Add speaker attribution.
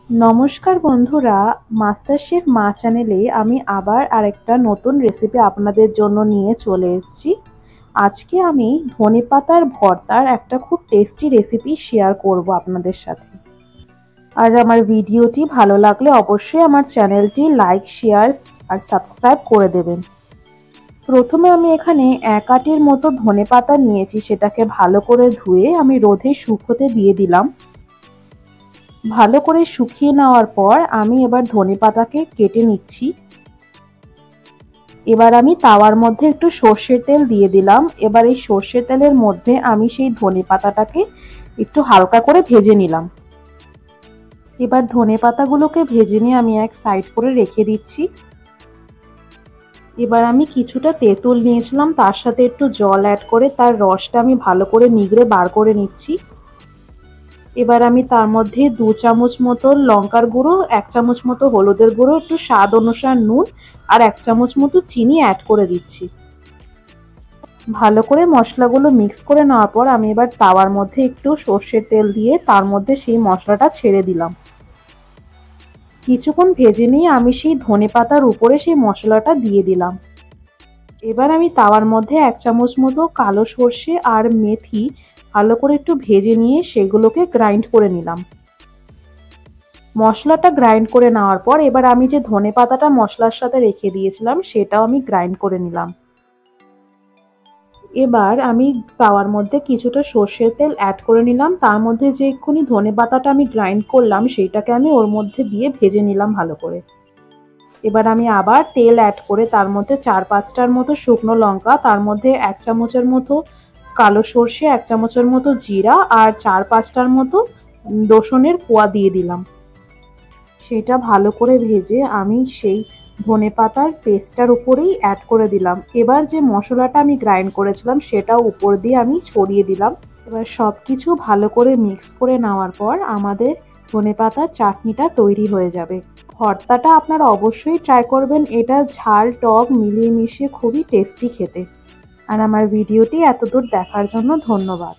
Speaker 1: নমস্কার বন্ধুরা, master chef মা চ্যানেলে আমি আবার আরেকটা নতুন রেসিপি আপনাদের জন্য নিয়ে চলে এসেছি। আজকে আমি ধনেপাতার ভর্তার একটা খুব টেস্টি রেসিপি শেয়ার করব আপনাদের সাথে। আর আমার ভিডিওটি ভালো লাগলে অবশ্যই আমার চ্যানেলটি লাইক, শেয়ার আর সাবস্ক্রাইব করে দেবেন। প্রথমে আমি এখানে 1 আটির মতো ধনেপাতা নিয়েছি, সেটাকে ভালো করে ধুয়ে আমি রোদে শুকোতে দিয়ে দিলাম। ভালো করে শুকিয়ে নেওয়ার পর আমি এবার ধনেপাতাকে কেটে নিচ্ছি। এবার আমি তাওয়ার মধ্যে একটু সর্ষের তেল দিয়ে দিলাম। এবার এই সর্ষের তেলের মধ্যে আমি সেই ধনেপাতাটাকে একটু হালকা করে ভেজে নিলাম। এবার ধনেপাতাগুলোকে ভেজে নিয়ে আমি এক সাইড করে রেখে দিচ্ছি। এবার আমি কিছুটা তেঁতুল নিয়েছিলাম, তার সাথে একটু জল অ্যাড করে তার রসটা আমি ভালো করে নিগড়ে বার করে নিচ্ছি। এবার আমি তার মধ্যে 2 চামচ মতো লঙ্কার গুঁড়ো, 1 চামচ মতো হলুদের গুঁড়ো, একটু স্বাদ অনুসার নুন আর 1 চামচ মতো চিনি অ্যাড করে দিচ্ছি। ভালো করে মশলাগুলো মিক্স করে নেওয়ার পর আমি এবার তাওয়ার মধ্যে একটু সর্ষের তেল দিয়ে তার মধ্যে সেই মশলাটা ছেড়ে দিলাম। কিছুক্ষণ ভেজে নিয়ে আমি সেই ধনেপাতার উপরে সেই মশলাটা দিয়ে দিলাম। এবার আমি তাওয়ার মধ্যে 1 চামচ মতো কালো সর্ষে আর মেথি ভালো করে একটু ভেজে নিয়ে সেগুলোকে গ্রাইন্ড করে নিলাম। মশলাটা গ্রাইন্ড করে নেওয়ার পর এবার আমি যে ধনেপাতাটা মশলার সাথে রেখে দিয়েছিলাম সেটাও আমি গ্রাইন্ড করে নিলাম। এবার আমি তাওয়ার মধ্যে কিছুটা সর্ষের তেল অ্যাড করে নিলাম, তার মধ্যে যে এক্ষুনি ধনেপাতাটা আমি গ্রাইন্ড করলাম সেইটাকে আমি ওর মধ্যে দিয়ে ভেজে নিলাম ভালো করে। এবার আমি আবার তেল অ্যাড করে তার মধ্যে 4-5টার মতো শুকনো লঙ্কা, তার মধ্যে 1 চামচের মতো কালো সর্ষে, 1 চামচের মতো জিরা আর 4-5টার মতো রসুনের কোয়া দিয়ে দিলাম। সেটা ভালো করে ভেজে আমি সেই ধনেপাতার পেস্টটার উপরেই অ্যাড করে দিলাম। এবার যে মশলাটা আমি গ্রাইন্ড করেছিলাম সেটাও উপর দিয়ে আমি ছড়িয়ে দিলাম। এবার সব কিছু ভালো করে মিক্স করে নেওয়ার পর আমাদের ধনেপাতার চাটনিটা তৈরি হয়ে যাবে। ভর্তাটা আপনারা অবশ্যই ট্রাই করবেন, এটা ঝাল টক মিলিয়ে মিশিয়ে খুবই টেস্টি খেতে। আর আমার ভিডিওটি এতদূর দেখার জন্য ধন্যবাদ।